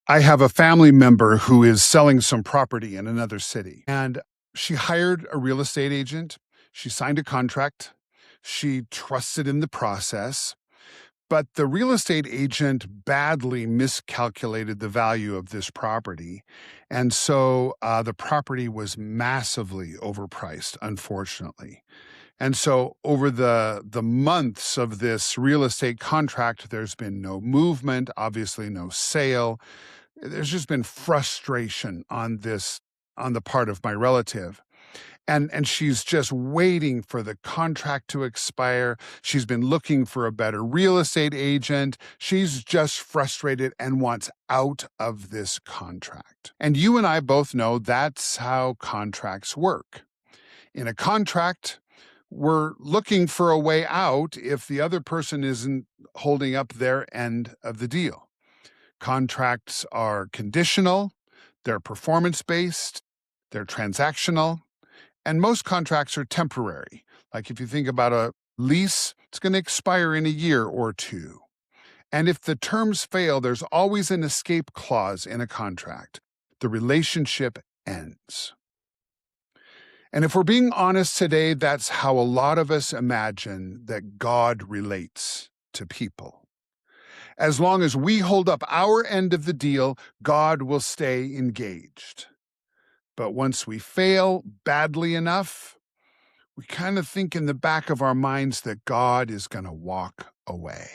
I have a family member who is selling some property in another city, and she hired a real estate agent. She signed a contract. She trusted in the process, but the real estate agent badly miscalculated the value of this property. And so the property was massively overpriced, unfortunately. And so over the months of this real estate contract, there's been no movement, obviously no sale. There's just been frustration on the part of my relative. And she's just waiting for the contract to expire. She's been looking for a better real estate agent. She's just frustrated and wants out of this contract. And you and I both know that's how contracts work. In a contract, we're looking for a way out if the other person isn't holding up their end of the deal. Contracts are conditional, they're performance-based, they're transactional, and most contracts are temporary. Like if you think about a lease, it's going to expire in a year or two. And if the terms fail, there's always an escape clause in a contract. The relationship ends. And if we're being honest today, that's how a lot of us imagine that God relates to people. As long as we hold up our end of the deal, God will stay engaged. But once we fail badly enough, we kind of think in the back of our minds that God is going to walk away.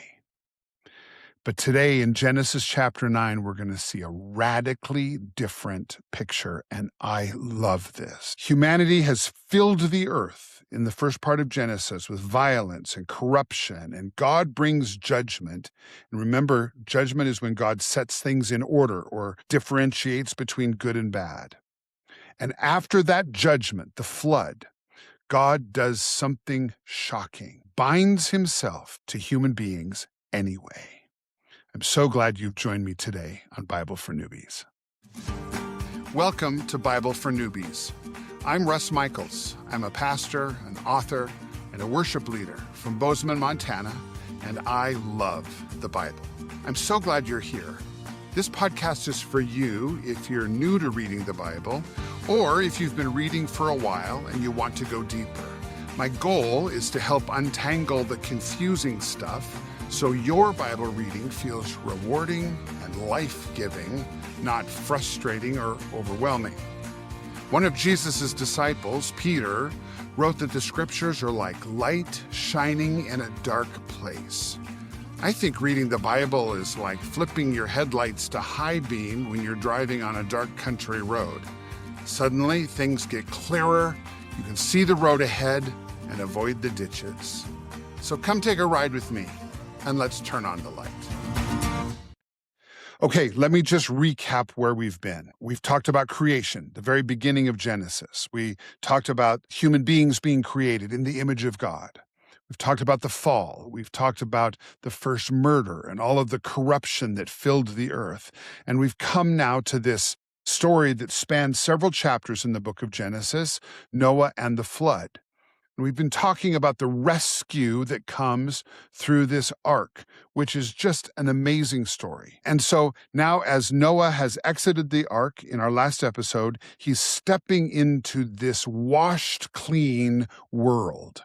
But today in Genesis chapter 9, we're going to see a radically different picture, and I love this. Humanity has filled the earth in the first part of Genesis with violence and corruption, and God brings judgment. And remember, judgment is when God sets things in order or differentiates between good and bad. And after that judgment, the flood, God does something shocking, binds himself to human beings anyway. I'm so glad you've joined me today on Bible for Newbies. Welcome to Bible for Newbies. I'm Russ Michaels. I'm a pastor, an author, and a worship leader from Bozeman, Montana, and I love the Bible. I'm so glad you're here. This podcast is for you if you're new to reading the Bible, or if you've been reading for a while and you want to go deeper. My goal is to help untangle the confusing stuff so your Bible reading feels rewarding and life-giving, not frustrating or overwhelming. One of Jesus' disciples, Peter, wrote that the scriptures are like light shining in a dark place. I think reading the Bible is like flipping your headlights to high beam when you're driving on a dark country road. Suddenly, things get clearer, you can see the road ahead and avoid the ditches. So come take a ride with me, and let's turn on the light. Okay, let me just recap where we've been. We've talked about creation, the very beginning of Genesis. We talked about human beings being created in the image of God. We've talked about the fall. We've talked about the first murder and all of the corruption that filled the earth. And we've come now to this story that spans several chapters in the book of Genesis, Noah and the flood. And we've been talking about the rescue that comes through this ark, which is just an amazing story. And so now as Noah has exited the ark in our last episode, he's stepping into this washed clean world.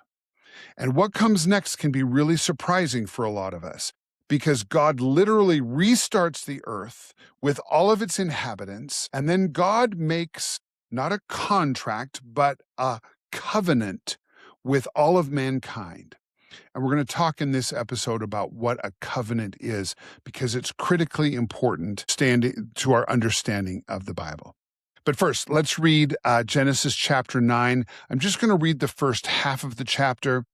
And what comes next can be really surprising for a lot of us, because God literally restarts the earth with all of its inhabitants, and then God makes not a contract, but a covenant with all of mankind. And we're going to talk in this episode about what a covenant is, because it's critically important to our understanding of the Bible. But first, let's read Genesis chapter 9. I'm just going to read the first half of the chapter.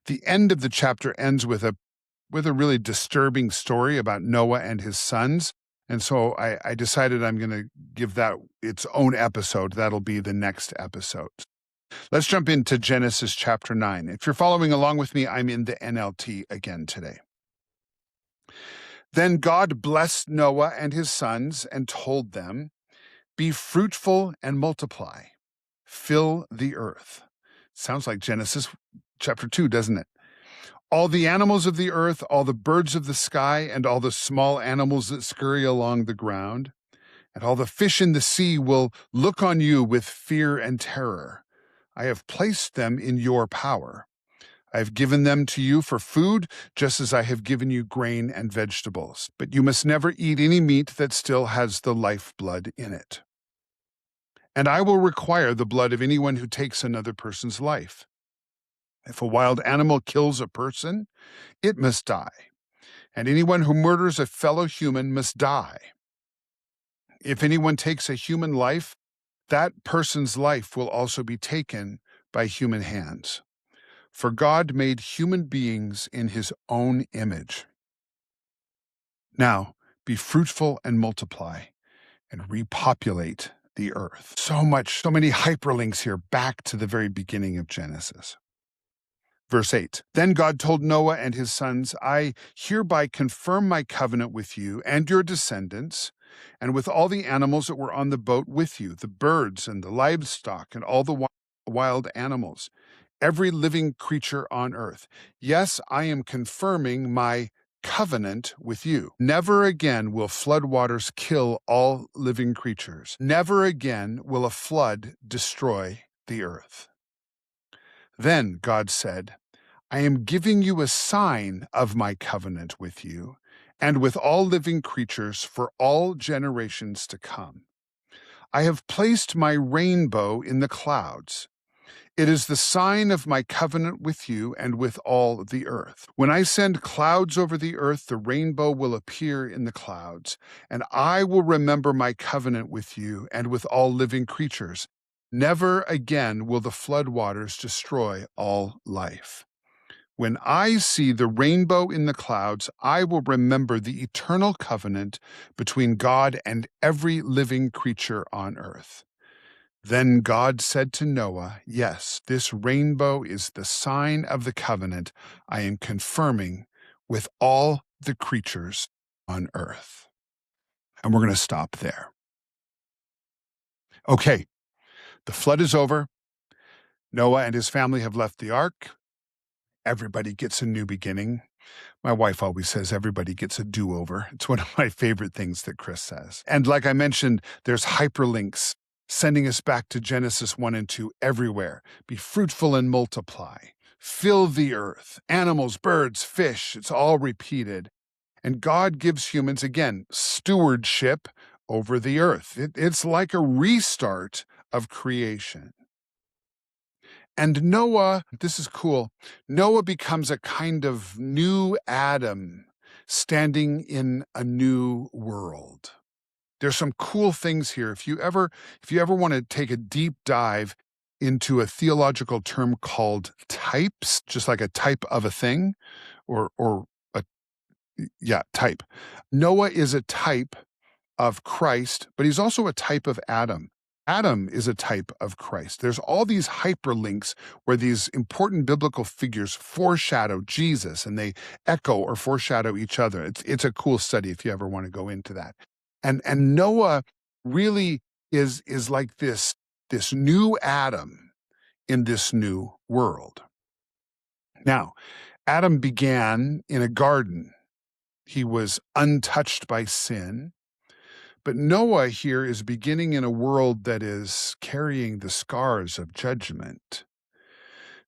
The end of the chapter ends with a really disturbing story about Noah and his sons. And so I decided I'm going to give that its own episode. That'll be the next episode. Let's jump into Genesis chapter 9. If you're following along with me, I'm in the NLT again today. Then God blessed Noah and his sons and told them, "Be fruitful and multiply. Fill the earth." Sounds like Genesis chapter 2, doesn't it? "All the animals of the earth, all the birds of the sky, and all the small animals that scurry along the ground, and all the fish in the sea will look on you with fear and terror. I have placed them in your power. I have given them to you for food, just as I have given you grain and vegetables. But you must never eat any meat that still has the lifeblood in it. And I will require the blood of anyone who takes another person's life. If a wild animal kills a person, it must die. And anyone who murders a fellow human must die. If anyone takes a human life, that person's life will also be taken by human hands. For God made human beings in his own image. Now, be fruitful and multiply and repopulate the earth. So many hyperlinks here back to the very beginning of Genesis. Verse 8, Then God told Noah and his sons, I hereby confirm my covenant with you and your descendants, and with all the animals that were on the boat with you, the birds and the livestock and all the wild animals, every living creature on earth. Yes, I am confirming my covenant with you. Never again will floodwaters kill all living creatures. Never again will a flood destroy the earth. Then God said, I am giving you a sign of my covenant with you and with all living creatures for all generations to come. I have placed my rainbow in the clouds. It is the sign of my covenant with you and with all the earth. When I send clouds over the earth, the rainbow will appear in the clouds, and I will remember my covenant with you and with all living creatures. Never again will the floodwaters destroy all life. When I see the rainbow in the clouds, I will remember the eternal covenant between God and every living creature on earth. Then God said to Noah, Yes, this rainbow is the sign of the covenant I am confirming with all the creatures on earth. And we're going to stop there. Okay, the flood is over. Noah and his family have left the ark. Everybody gets a new beginning. My wife always says everybody gets a do-over. It's one of my favorite things that Chris says. And like I mentioned, there's hyperlinks sending us back to Genesis 1 and 2 everywhere. Be fruitful and multiply. Fill the earth. Animals, birds, fish, it's all repeated. And God gives humans, again, stewardship over the earth. It's like a restart of creation. And Noah, this is cool, Noah becomes a kind of new Adam standing in a new world. There's some cool things here. If you ever want to take a deep dive into a theological term called types, just like a type of a thing, or a type. Noah is a type of Christ, but he's also a type of Adam. Adam is a type of Christ. There's all these hyperlinks where these important biblical figures foreshadow Jesus and they echo or foreshadow each other. It's a cool study if you ever want to go into that. And Noah really is like this new Adam in this new world. Now, Adam began in a garden. He was untouched by sin. But Noah here is beginning in a world that is carrying the scars of judgment.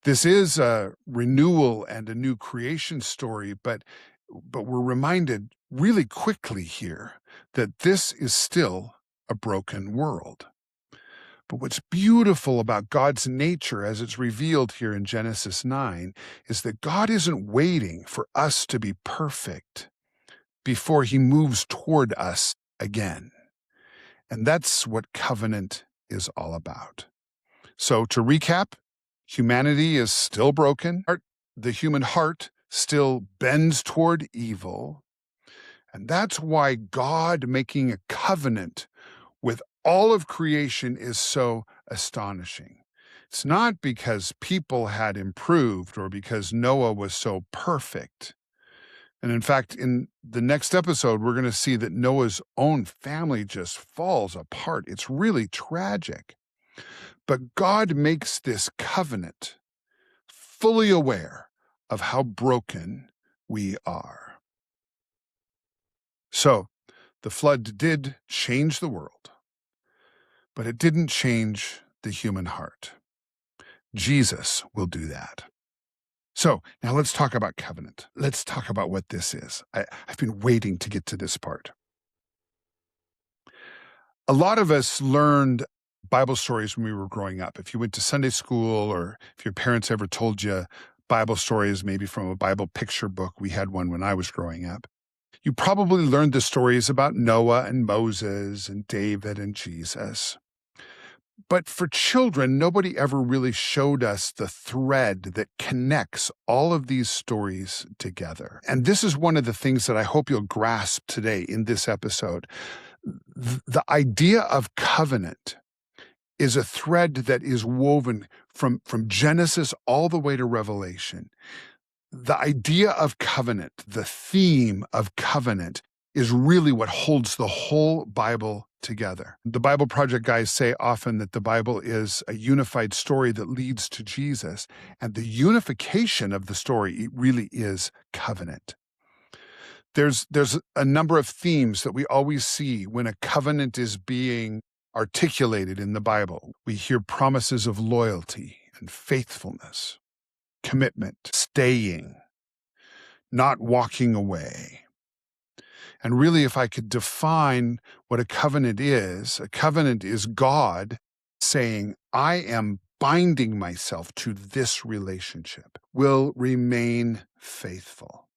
This is a renewal and a new creation story, but we're reminded really quickly here that this is still a broken world. But what's beautiful about God's nature as it's revealed here in Genesis 9 is that God isn't waiting for us to be perfect before he moves toward us again. And that's what covenant is all about. So to recap, humanity is still broken. The human heart still bends toward evil. And that's why God making a covenant with all of creation is so astonishing. It's not because people had improved or because Noah was so perfect. And in fact, in the next episode, we're going to see that Noah's own family just falls apart. It's really tragic. But God makes this covenant fully aware of how broken we are. So The flood did change the world, but it didn't change the human heart. Jesus will do that. So now let's talk about covenant. Let's talk about what this is. I've been waiting to get to this part. A lot of us learned Bible stories when we were growing up. If you went to Sunday school or if your parents ever told you Bible stories, maybe from a Bible picture book, we had one when I was growing up. You probably learned the stories about Noah and Moses and David and Jesus. But for children, nobody ever really showed us the thread that connects all of these stories together. And this is one of the things that I hope you'll grasp today in this episode. The idea of covenant is a thread that is woven from Genesis all the way to Revelation. The idea of covenant, the theme of covenant, is really what holds the whole Bible together. The Bible Project guys say often that the Bible is a unified story that leads to Jesus, and the unification of the story, it really is covenant. There's a number of themes that we always see when a covenant is being articulated in the Bible. We hear promises of loyalty and faithfulness, commitment, staying, not walking away. And really, if I could define what a covenant is God saying, I am binding myself to this relationship, will remain faithful.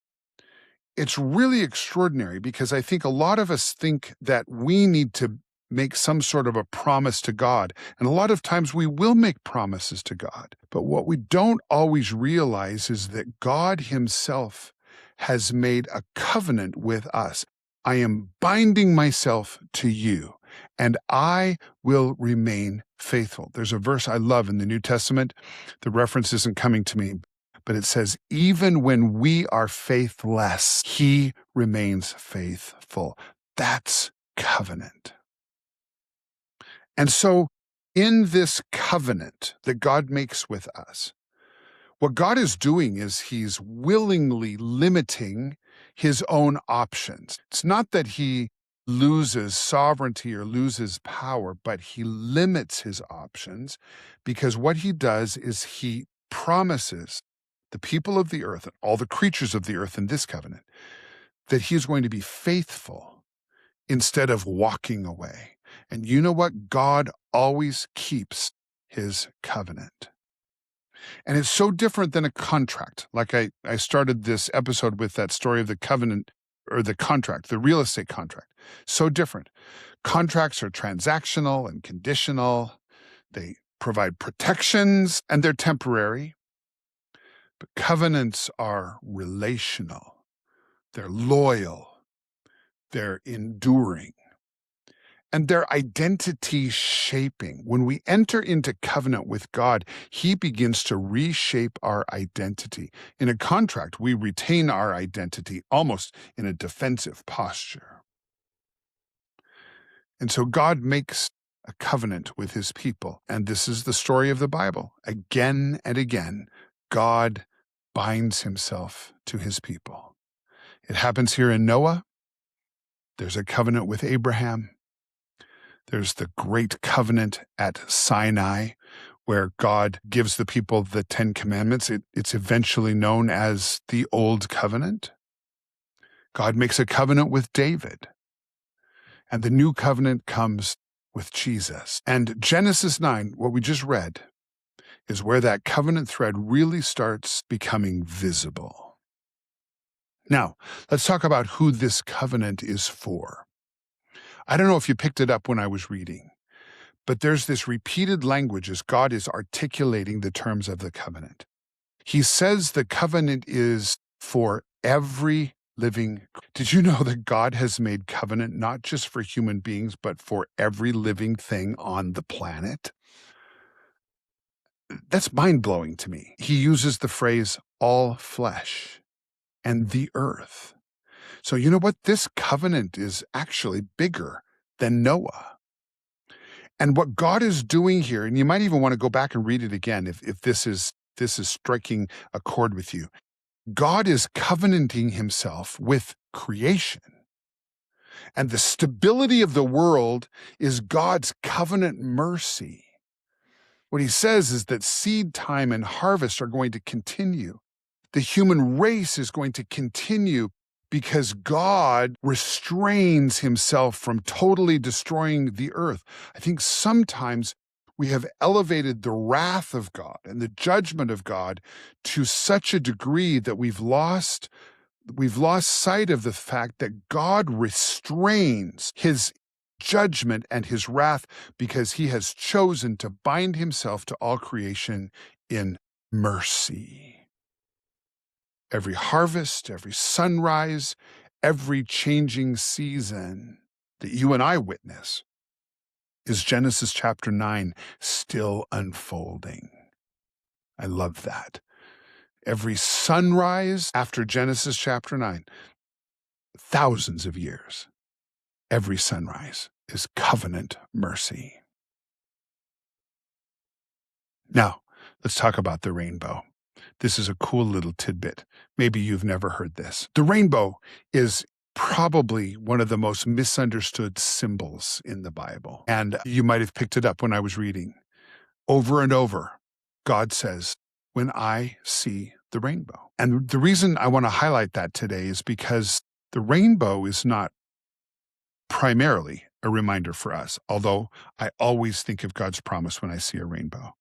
It's really extraordinary because I think a lot of us think that we need to make some sort of a promise to God. And a lot of times we will make promises to God. But what we don't always realize is that God himself has made a covenant with us. I am binding myself to you, and I will remain faithful. There's a verse I love in the New Testament. The reference isn't coming to me, but it says, even when we are faithless, he remains faithful. That's covenant. And so in this covenant that God makes with us, what God is doing is he's willingly limiting his own options. It's not that he loses sovereignty or loses power, but he limits his options because what he does is he promises the people of the earth and all the creatures of the earth in this covenant that he's going to be faithful instead of walking away. And you know what? God always keeps his covenant. And it's so different than a contract. Like I started this episode with that story of the covenant or the contract, the real estate contract. So different. Contracts are transactional and conditional. They provide protections and they're temporary. But covenants are relational. They're loyal. They're enduring. And they're identity shaping. When we enter into covenant with God, he begins to reshape our identity. In a contract, we retain our identity almost in a defensive posture. And so God makes a covenant with his people. And this is the story of the Bible. Again and again, God binds himself to his people. It happens here in Noah. There's a covenant with Abraham. There's the great covenant at Sinai, where God gives the people the 10 Commandments. It's eventually known as the Old Covenant. God makes a covenant with David. And the new covenant comes with Jesus. And Genesis 9, what we just read, is where that covenant thread really starts becoming visible. Now, let's talk about who this covenant is for. I don't know if you picked it up when I was reading, but there's this repeated language as God is articulating the terms of the covenant. He says the covenant is for every living. Did you know that God has made covenant not just for human beings, but for every living thing on the planet? That's mind-blowing to me. He uses the phrase all flesh and the earth. So you know what? This covenant is actually bigger than Noah. And what God is doing here, and you might even want to go back and read it again if this is striking a chord with you. God is covenanting himself with creation. And the stability of the world is God's covenant mercy. What he says is that seed time and harvest are going to continue. The human race is going to continue because God restrains himself from totally destroying the earth. I think sometimes we have elevated the wrath of God and the judgment of God to such a degree that we've lost sight of the fact that God restrains his judgment and his wrath because he has chosen to bind himself to all creation in mercy. Every harvest, every sunrise, every changing season that you and I witness is Genesis chapter 9 still unfolding. I love that. Every sunrise after Genesis chapter 9, thousands of years, every sunrise is covenant mercy. Now, let's talk about the rainbow. This is a cool little tidbit. Maybe you've never heard this. The rainbow is probably one of the most misunderstood symbols in the Bible. And you might have picked it up when I was reading. Over and over, God says, when I see the rainbow. And the reason I want to highlight that today is because the rainbow is not primarily a reminder for us, although I always think of God's promise when I see a rainbow.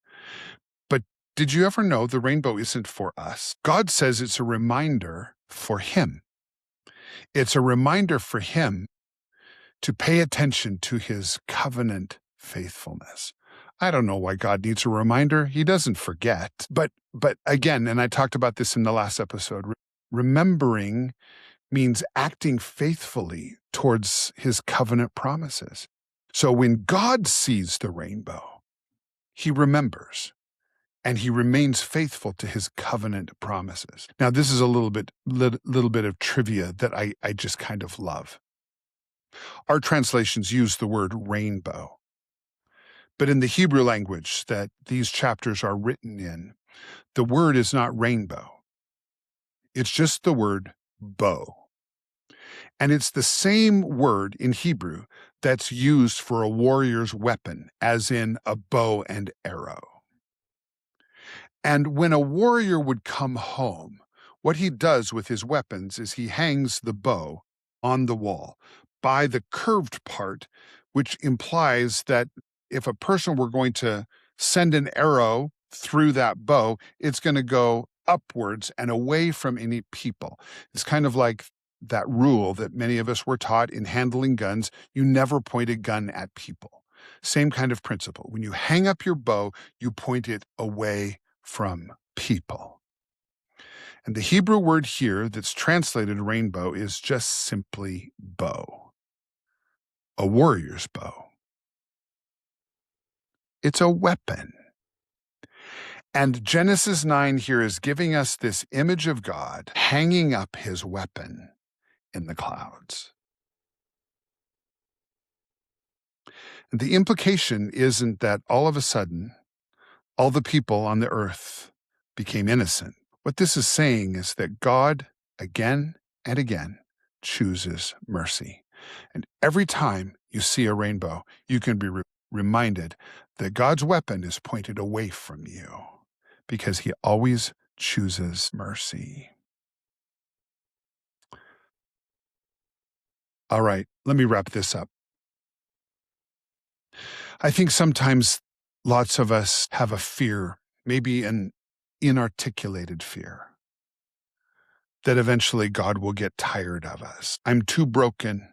But did you ever know the rainbow isn't for us? God says it's a reminder for him. It's a reminder for him to pay attention to his covenant faithfulness. I don't know why God needs a reminder. He doesn't forget. But again, and I talked about this in the last episode, remembering means acting faithfully towards his covenant promises. So when God sees the rainbow, he remembers and he remains faithful to his covenant promises. Now, this is a little bit of trivia that I just kind of love. Our translations use the word rainbow, but in the Hebrew language that these chapters are written in, the word is not rainbow. It's just the word bow. And it's the same word in Hebrew that's used for a warrior's weapon, as in a bow and arrow. And when a warrior would come home, what he does with his weapons is he hangs the bow on the wall by the curved part, which implies that if a person were going to send an arrow through that bow, it's going to go upwards and away from any people. It's kind of like that rule that many of us were taught in handling guns: you never point a gun at people. Same kind of principle. When you hang up your bow, you point it away from people. And the Hebrew word here that's translated rainbow is just simply bow, a warrior's bow. It's a weapon. And Genesis 9 here is giving us this image of God hanging up his weapon in the clouds. And the implication isn't that all of a sudden, all the people on the earth became innocent. What this is saying is that God, again and again, chooses mercy. And every time you see a rainbow, you can be reminded that God's weapon is pointed away from you because he always chooses mercy. All right, let me wrap this up. I think sometimes lots of us have a fear, maybe an inarticulated fear, that eventually God will get tired of us. I'm too broken.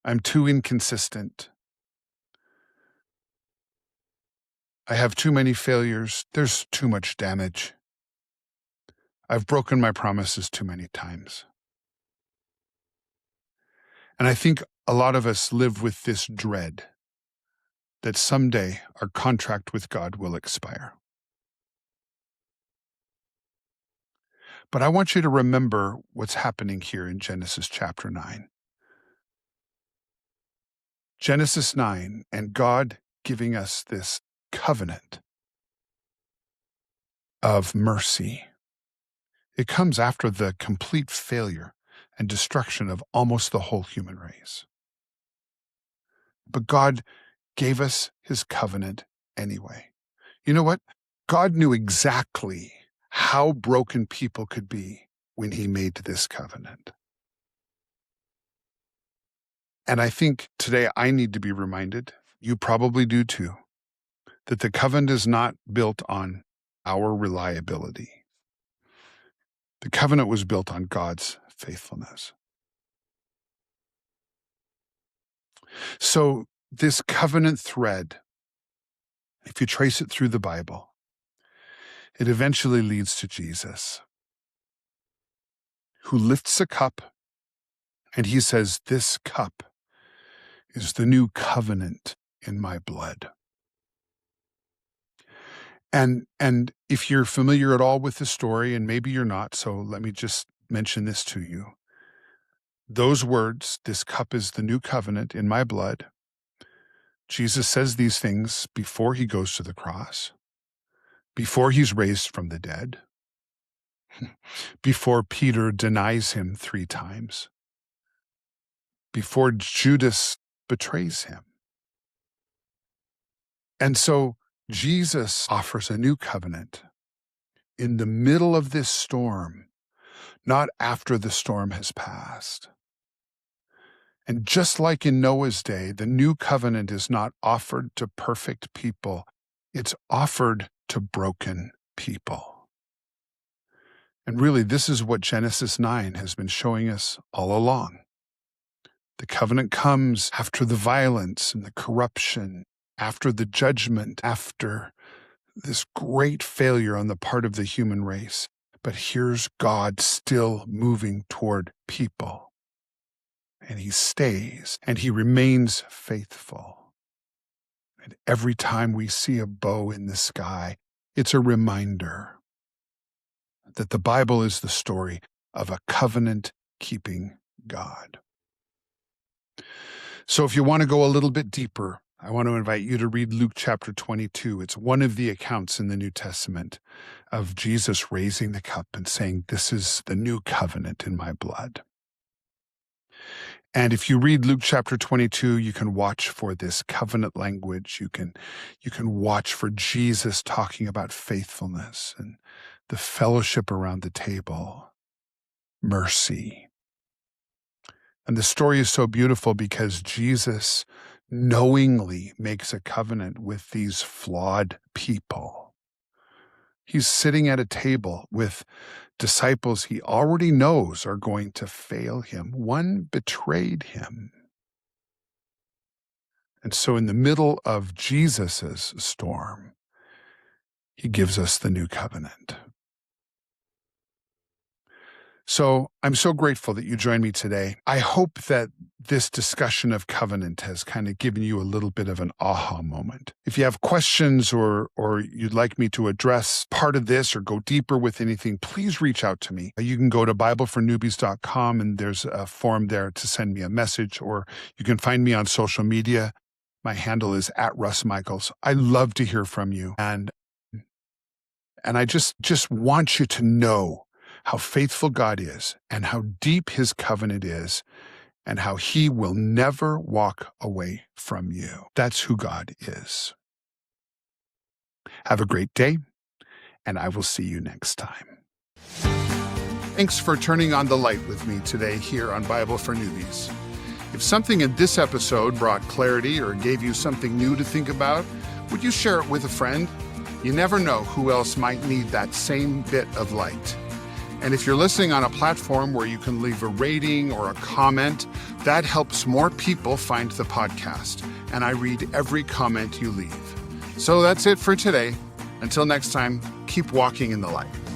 I'm too inconsistent. I have too many failures. There's too much damage. I've broken my promises too many times. And I think a lot of us live with this dread that someday our contract with God will expire. But I want you to remember what's happening here in Genesis chapter 9. Genesis 9, and God giving us this covenant of mercy. It comes after the complete failure and destruction of almost the whole human race. But God gave us his covenant anyway. You know what? God knew exactly how broken people could be when he made this covenant. And I think today I need to be reminded, you probably do too, that the covenant is not built on our reliability. The covenant was built on God's faithfulness. So this covenant thread, if you trace it through the Bible, it eventually leads to Jesus, who lifts a cup and he says, "This cup is the new covenant in my blood." And if you're familiar at all with the story, and maybe you're not, so let me just mention this to you. Those words, "This cup is the new covenant in my blood," Jesus says these things before he goes to the cross, before he's raised from the dead, before Peter denies him 3 times, before Judas betrays him. And so Jesus offers a new covenant in the middle of this storm, not after the storm has passed. And just like in Noah's day, the new covenant is not offered to perfect people. It's offered to broken people. And really, this is what Genesis 9 has been showing us all along. The covenant comes after the violence and the corruption, after the judgment, after this great failure on the part of the human race. But here's God still moving toward people. And he stays and he remains faithful. And every time we see a bow in the sky, it's a reminder that the Bible is the story of a covenant-keeping God. So if you want to go a little bit deeper, I want to invite you to read Luke chapter 22. It's one of the accounts in the New Testament of Jesus raising the cup and saying, "This is the new covenant in my blood." And if you read Luke chapter 22, you can watch for this covenant language. You can watch for Jesus talking about faithfulness and the fellowship around the table, mercy. And the story is so beautiful because Jesus knowingly makes a covenant with these flawed people. He's sitting at a table with disciples he already knows are going to fail him. One betrayed him. And so in the middle of Jesus's storm, he gives us the new covenant. So I'm so grateful that you joined me today. I hope that this discussion of covenant has kind of given you a little bit of an aha moment. If you have questions or you'd like me to address part of this or go deeper with anything, please reach out to me. You can go to BibleForNewbies.com and there's a form there to send me a message, or you can find me on social media. My handle is @RussMichaels. I love to hear from you. And I just want you to know how faithful God is and how deep his covenant is and how he will never walk away from you. That's who God is. Have a great day, and I will see you next time. Thanks for turning on the light with me today here on Bible for Newbies. If something in this episode brought clarity or gave you something new to think about, would you share it with a friend? You never know who else might need that same bit of light. And if you're listening on a platform where you can leave a rating or a comment, that helps more people find the podcast. And I read every comment you leave. So that's it for today. Until next time, keep walking in the light.